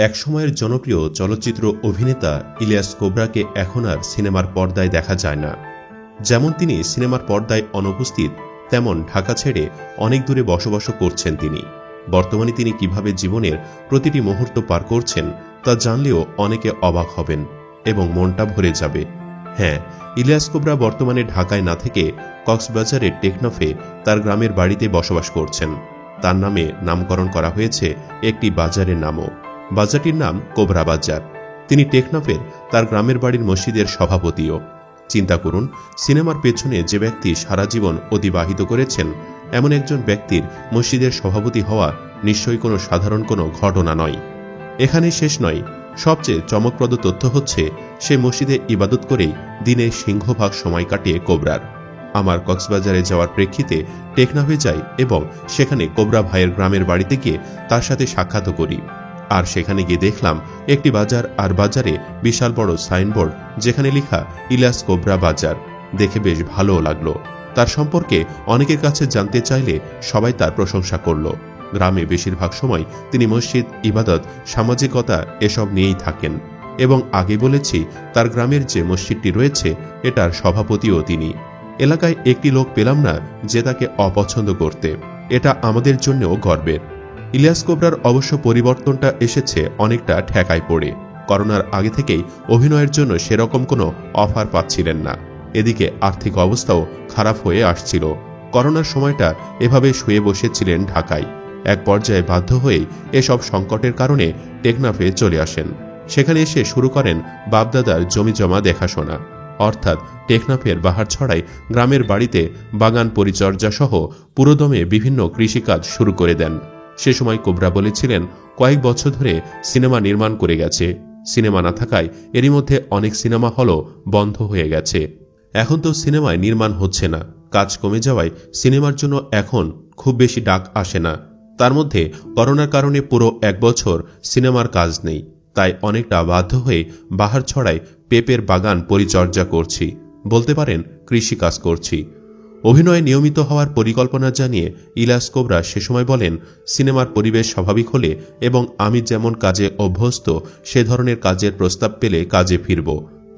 একসময়ের জনপ্রিয় চলচ্চিত্র অভিনেতা ইলিয়াস কোবরাকে এখন আর সিনেমার পর্দায় দেখা যায় না। যেমন তিনি সিনেমার পর্দায় অনুপস্থিত, তেমন ঢাকা ছেড়ে অনেক দূরে বসবাস করছেন তিনি। বর্তমানে তিনি কিভাবে জীবনের প্রতিটি মুহূর্ত পার করছেন তা জানলেও অনেকে অবাক হবেন এবং মনটা ভরে যাবে। হ্যাঁ, ইলিয়াস কোবরা বর্তমানে ঢাকায় না থেকে কক্সবাজারের টেকনাফে তার গ্রামের বাড়িতে বসবাস করছেন। তার নামে নামকরণ করা হয়েছে একটি বাজারের নামও। বাজারটির নাম কোবরা বাজার। তিনি টেকনাফের তার গ্রামের বাড়ির মসজিদের সভাপতিও। চিন্তা করুন, সিনেমার পেছনে যে ব্যক্তি সারা জীবন অতিবাহিত করেছেন, এমন একজন ব্যক্তির মসজিদের সভাপতি হওয়া নিশ্চয়ই কোনো সাধারণ কোনো ঘটনা নয়। এখানে শেষ নয়, সবচেয়ে চমকপ্রদ তথ্য হচ্ছে সে মসজিদে ইবাদত করেই দিনে সিংহভাগ সময় কাটিয়ে কোবরার। আমার কক্সবাজারে যাওয়ার প্রেক্ষিতে টেকনাফে যাই এবং সেখানে কোবরা ভাইয়ের গ্রামের বাড়িতে গিয়ে তার সাথে সাক্ষাৎ করি। আর সেখানে গিয়ে দেখলাম একটি বাজার, আর বাজারে বিশাল বড় সাইনবোর্ড যেখানে লেখা ইলিয়াস কোবরা বাজার। দেখে বেশ ভালোও লাগলো। তার সম্পর্কে অনেকের কাছে জানতে চাইলে সবাই তার প্রশংসা করল। গ্রামে বেশিরভাগ সময় তিনি মসজিদ, ইবাদত, সামাজিকতা এসব নিয়েই থাকেন এবং আগে বলেছি তার গ্রামের যে মসজিদটি রয়েছে এটার সভাপতিও তিনি। এলাকায় একটি লোক পেলাম না যে তাকে অপছন্দ করতে। এটা আমাদের জন্যও গর্বের। ইলিয়াস কোবরার অবশ্য পরিবর্তনটা এসেছে অনেকটা ঠেকায় পড়ে। করোনার আগে থেকেই অভিনয়ের জন্য সেরকম কোনো অফার পাচ্ছিলেন না। এদিকে আর্থিক অবস্থাও খারাপ হয়ে আসছিল। করোনার সময়টা এভাবে শুয়ে বসেছিলেন ঢাকায়। এক পর্যায়ে বাধ্য হয়েই এসব সংকটের কারণে টেকনাফে চলে আসেন। সেখানে এসে শুরু করেন বাপদাদার জমি জমা দেখাশোনা, অর্থাৎ টেকনাফের বাহারছড়ায় গ্রামের বাড়িতে বাগান পরিচর্যা সহ পুরোদমে বিভিন্ন কৃষিকাজ শুরু করে দেন। সে সময় কোবরা বলেছিলেন, কয়েক বছর ধরে সিনেমা নির্মাণ করে গেছে। সিনেমা না থাকায় এরই মধ্যে অনেক সিনেমা হলও বন্ধ হয়ে গেছে। এখন তো সিনেমায় নির্মাণ হচ্ছে না, কাজ কমে যাওয়ায় সিনেমার জন্য এখন খুব বেশি ডাক আসে না। তার মধ্যে করোনার কারণে পুরো এক বছর সিনেমার কাজ নেই। তাই অনেকটা বাধ্য হয়ে বাহারছড়ায় পেঁপের বাগান পরিচর্যা করছি, বলতে পারেন কৃষিকাজ করছি। অভিনয়ে নিয়মিত হওয়ার পরিকল্পনা জানিয়ে ইলিয়াস কোবরা সে সময় বলেন, সিনেমার পরিবেশ স্বাভাবিক হলে এবং আমি যেমন কাজে অভ্যস্ত সে ধরনের কাজের প্রস্তাব পেলে কাজে ফিরব।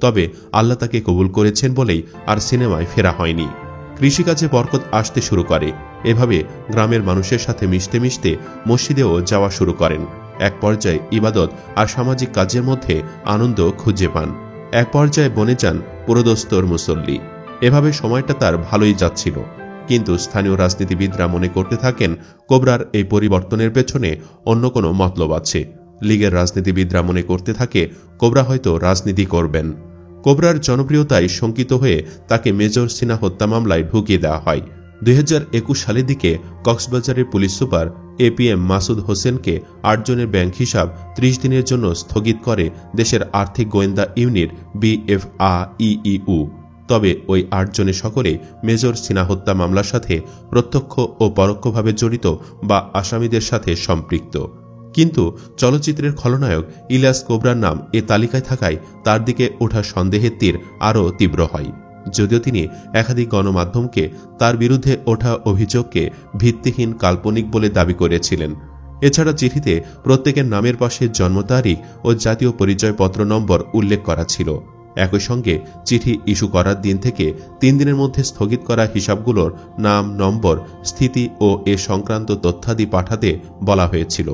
তবে আল্লাহ তাকে কবুল করেছেন বলেই আর সিনেমায় ফেরা হয়নি। কৃষিকাজে বরকত আসতে শুরু করে। এভাবে গ্রামের মানুষের সাথে মিশতে মিশতে মসজিদেও যাওয়া শুরু করেন। এক পর্যায়ে ইবাদত আর সামাজিক কাজের মধ্যে আনন্দ খুঁজে পান। এক পর্যায়ে বনে যান পুরোদস্তর মুসল্লি। এভাবে সময়টা তার ভালোই যাচ্ছিল। কিন্তু স্থানীয় রাজনীতিবিদরা মনে করতে থাকেন কোবরার এই পরিবর্তনের পেছনে অন্য কোনো মতলব আছে। লীগের রাজনীতিবিদরা মনে করতে থাকে কোবরা হয়তো রাজনীতি করবেন। কোবরার জনপ্রিয়তায় শঙ্কিত হয়ে তাকে মেজর সিনহা হত্যা মামলায় ঢুকিয়ে দেওয়া হয়। 2021 সালের দিকে কক্সবাজারের পুলিশ সুপার APM মাসুদ হোসেনকে 8 জনের ব্যাংক হিসাব 30 দিনের জন্য স্থগিত করে দেশের আর্থিক গোয়েন্দা ইউনিট BFAEEU। তবে ওই 8 জনের সকলে মেজর সিনহা হত্যা মামলার সাথে প্রত্যক্ষ ও পরোক্ষভাবে জড়িত বা আসামিদের সাথে সম্পৃক্ত। কিন্তু চলচ্চিত্রের খলনায়ক ইলিয়াস কোবরার নাম এ তালিকায় থাকায় তার দিকে ওঠা সন্দেহের তীর আরও তীব্র হয়। যদিও তিনি একাধিক গণমাধ্যমকে তার বিরুদ্ধে ওঠা অভিযোগকে ভিত্তিহীন, কাল্পনিক বলে দাবি করেছিলেন। এছাড়া চিঠিতে প্রত্যেকের নামের পাশে জন্ম তারিখ ও জাতীয় পরিচয়পত্র নম্বর উল্লেখ করা ছিল। একই সঙ্গে চিঠি ইস্যু করার দিন থেকে 3 দিনের মধ্যে স্থগিত করা হিসাবগুলোর নাম, নম্বর, স্থিতি ও এ সংক্রান্ত তথ্যাদি পাঠাতে বলা হয়েছিল।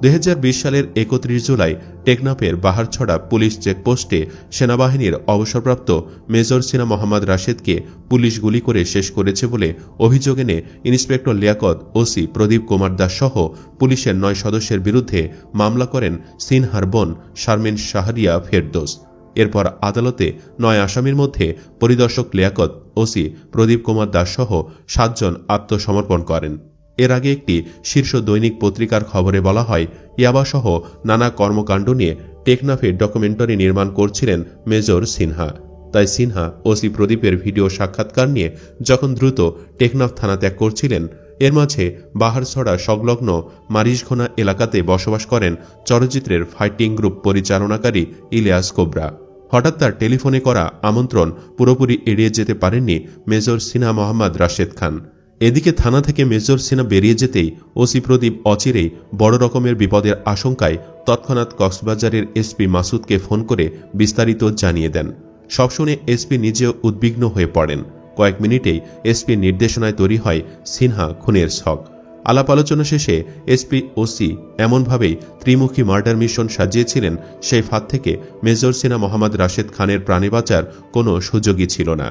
2020 সালের 31 জুলাই টেকনাফের বাহারছড়া পুলিশ চেকপোস্টে সেনাবাহিনীর অবসরপ্রাপ্ত মেজর সিনা মোহাম্মদ রাশেদকে পুলিশ গুলি করে শেষ করেছে বলে অভিযোগ এনে ইন্সপেক্টর লিয়াকত, ওসি প্রদীপ কুমার দাস সহ পুলিশের 9 সদস্যের বিরুদ্ধে মামলা করেন সিনহার বোন শারমিন শাহরিয়া ফেরদৌস। এরপর আদালতে 9 আসামির মধ্যে পরিদর্শক লিয়াকত, ওসি প্রদীপ কুমার দাস সহ 7 জন আত্মসমর্পণ করেন। এর আগে একটি শীর্ষ দৈনিক পত্রিকার খবরে বলা হয়, ইয়াবাসহ নানা কর্মকাণ্ড নিয়ে টেকনাফে ডকুমেন্টারি নির্মাণ করছিলেন মেজর সিনহা। তাই সিনহা ওসি প্রদীপের ভিডিও সাক্ষাৎকার নিয়ে যখন দ্রুত টেকনাফ থানা ত্যাগ করছিলেন, এর মাঝে বাহারছড়া সংলগ্ন মারিশঘোনা এলাকাতে বসবাস করেন চলচ্চিত্রের ফাইটিং গ্রুপ পরিচালনাকারী ইলিয়াস কোবরা। হঠাৎ তার টেলিফোনে করা আমন্ত্রণ পুরোপুরি এড়িয়ে যেতে পারেননি মেজর সিনহা মোহাম্মদ রাশেদ খান। এদিকে থানা থেকে মেজর সিনহা বেরিয়ে যেতেই ওসি প্রদীপ অচিরেই বড় রকমের বিপদের আশঙ্কায় তৎক্ষণাৎ কক্সবাজারের এসপি মাসুদকে ফোন করে বিস্তারিত জানিয়ে দেন। সব শুনে এসপি নিজেও উদ্বিগ্ন হয়ে পড়েন। কয়েক মিনিটেই এসপির নির্দেশনায় তৈরি হয় সিনহা খুনের ছক। আলাপ আলোচনা শেষে এসপি ওসি এমনভাবেই ত্রিমুখী মার্ডার মিশন সাজিয়েছিলেন, সেই ফাঁদ থেকে মেজর সিনহা মোহাম্মদ রাশেদ খানের প্রাণে বাঁচার কোনো সুযোগই ছিল না।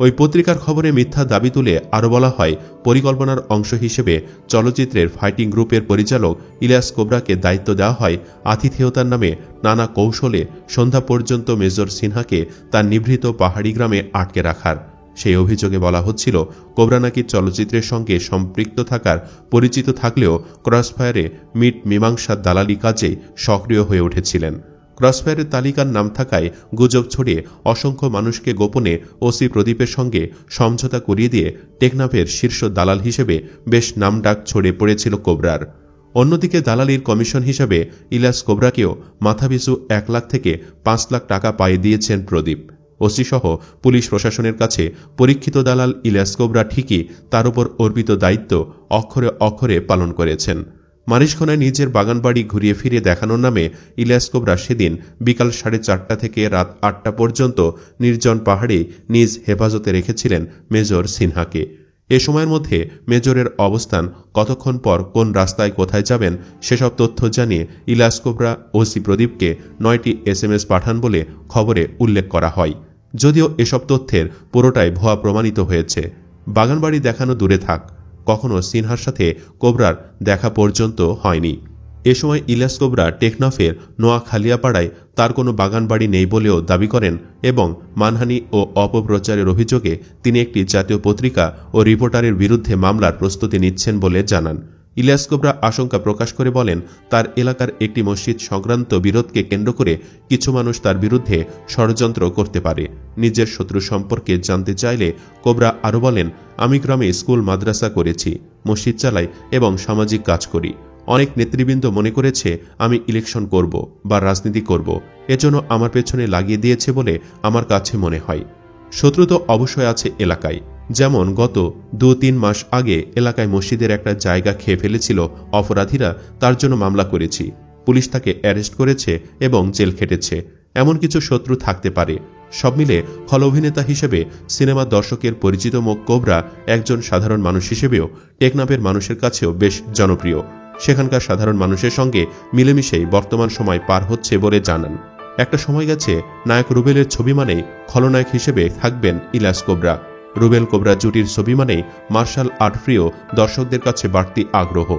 ওই পত্রিকার খবরে মিথ্যা দাবি তুলে আরও বলা হয়, পরিকল্পনার অংশ হিসেবে চলচ্চিত্রের ফাইটিং গ্রুপের পরিচালক ইলিয়াস কোবরাকে দায়িত্ব দেওয়া হয় আতিথেয়তার নামে নানা কৌশলে সন্ধ্যা পর্যন্ত মেজর সিনহাকে তার নিভৃত পাহাড়ি গ্রামে আটকে রাখার। সেই অভিযোগে বলা হচ্ছিল, কোবরা নাকি চলচ্চিত্রের সঙ্গে সম্পৃক্ত থাকার পরিচিত থাকলেও ক্রসফায়ারে মিট মীমাংসার দালালি কাজে সক্রিয় হয়ে উঠেছিলেন। ক্রসফায়ারের তালিকার নাম থাকায় গুজব ছড়িয়ে অসংখ্য মানুষকে গোপনে ওসি প্রদীপের সঙ্গে সমঝোতা করিয়ে দিয়ে টেকনাফের শীর্ষ দালাল হিসেবে বেশ নামডাক ছড়িয়ে পড়েছিল কোবরার। অন্যদিকে দালালির কমিশন হিসেবে ইলিয়াস কোবরাকেও মাথাপিছু 1 লাখ থেকে 5 লাখ টাকা পাইয়ে দিয়েছেন প্রদীপ। ওসি সহ পুলিশ প্রশাসনের কাছে পরীক্ষিত দালাল ইলিয়াস কোবরা ঠিকই তার উপর অর্পিত দায়িত্ব অক্ষরে অক্ষরে পালন করেছেন। মারিশখনায় নিজের বাগানবাড়ি ঘুরিয়ে ফিরিয়ে দেখানোর নামে ইলিয়াস কোবরা সেদিন বিকাল 4:30 থেকে রাত 8টা পর্যন্ত নির্জন পাহাড়ে নিজ হেফাজতে রেখেছিলেন মেজর সিনহাকে। এ সময়ের মধ্যে মেজরের অবস্থান, কতক্ষণ পর কোন রাস্তায় কোথায় যাবেন সেসব তথ্য জানিয়ে ইলিয়াস কোবরা ওসি প্রদীপকে 9টি SMS পাঠান বলে খবরে উল্লেখ করা হয়। যদিও এসব তথ্যের পুরোটাই ভুয়া প্রমাণিত হয়েছে। বাগানবাড়ি দেখানো দূরে থাক, কখনো সিনহার সাথে কোবরার দেখা পর্যন্ত হয়নি। এ সময় ইলিয়াস কোবরা টেকনাফের নোয়াখালিয়াপাড়ায় তার কোনো বাগানবাড়ি নেই বলেও দাবি করেন এবং মানহানি ও অপপ্রচারের অভিযোগে তিনি একটি জাতীয় পত্রিকা ও রিপোর্টারের বিরুদ্ধে মামলার প্রস্তুতি নিচ্ছেন বলে জানান। ইলিয়াস কোবরা আশঙ্কা প্রকাশ করে বলেন, তার এলাকার একটি মসজিদ সংক্রান্ত বিরোধকে কেন্দ্র করে কিছু মানুষ তার বিরুদ্ধে ষড়যন্ত্র করতে পারে। নিজের শত্রু সম্পর্কে জানতে চাইলে কোবরা আরও বলেন, আমি গ্রামে স্কুল মাদ্রাসা করেছি, মসজিদ চালাই এবং সামাজিক কাজ করি। অনেক নেতৃবৃন্দ মনে করেছে আমি ইলেকশন করব বা রাজনীতি করব, এজন্য আমার পেছনে লাগিয়ে দিয়েছে বলে আমার কাছে মনে হয়। শত্রু তো অবশ্যই আছে এলাকায়, যেমন গত 2-3 মাস আগে এলাকায় মসজিদের একটা জায়গা খেয়ে ফেলেছিল অপরাধীরা, তার জন্য মামলা করেছি। পুলিশ তাকে অ্যারেস্ট করেছে এবং জেল খেটেছে। এমন কিছু শত্রু থাকতে পারে। সব মিলে খল অভিনেতা হিসেবে সিনেমা দর্শকের পরিচিত মুখ কোবরা একজন সাধারণ মানুষ হিসেবেও টেকনাফের মানুষের কাছেও বেশ জনপ্রিয়। সেখানকার সাধারণ মানুষের সঙ্গে মিলেমিশেই বর্তমান সময় পার হচ্ছে বলে জানান। একটা সময় গেছে নায়ক রুবেলের ছবি মানেই খলনায়ক হিসেবে থাকবেন ইলিয়াস কোবরা। রুবেল কোবরা জুটির ছবি মানেই মার্শাল আর্ট প্রিয় দর্শকদের কাছে বাড়তি আগ্রহ।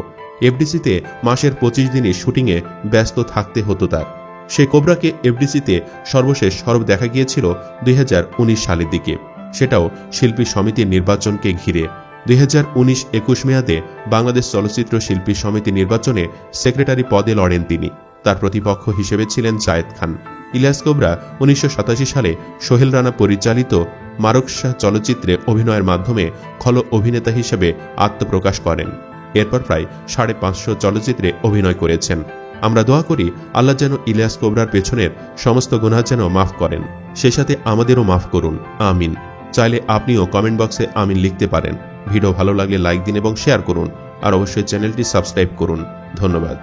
এফডিসিতে মাসের 25 দিনই শুটিংয়ে ব্যস্ত থাকতে হতো তার। সেই কোবরাকে এফডিসিতে সর্বশেষ সরব দেখা গিয়েছিল 2019 সালের দিকে, সেটাও শিল্পী সমিতির নির্বাচনকে ঘিরে। 2019-21 মেয়াদে বাংলাদেশ চলচ্চিত্র শিল্পী সমিতি নির্বাচনে সেক্রেটারি পদে লড়েন তিনি। তার প্রতিপক্ষ হিসেবে ছিলেন জায়েদ খান। ইলিয়াস কোবরা 1987 সালে সোহেল রানা পরিচালিত মারকশাহ চলচ্চিত্রে অভিনয়ের মাধ্যমে খল অভিনেতা হিসেবে আত্মপ্রকাশ করেন। এরপর প্রায় 550 চলচ্চিত্রে অভিনয় করেছেন। আমরা দোয়া করি আল্লাহ যেন ইলিয়াস কোবরার পেছনের সমস্ত গুনাহ যেন মাফ করেন, সেই সাথে আমাদেরও মাফ করুন, আমিন। চাইলে আপনিও কমেন্ট বক্সে আমিন লিখতে পারেন। ভিডিও ভালো লাগলে লাইক দিন এবং শেয়ার করুন, আর অবশ্যই চ্যানেলটি সাবস্ক্রাইব করুন। ধন্যবাদ।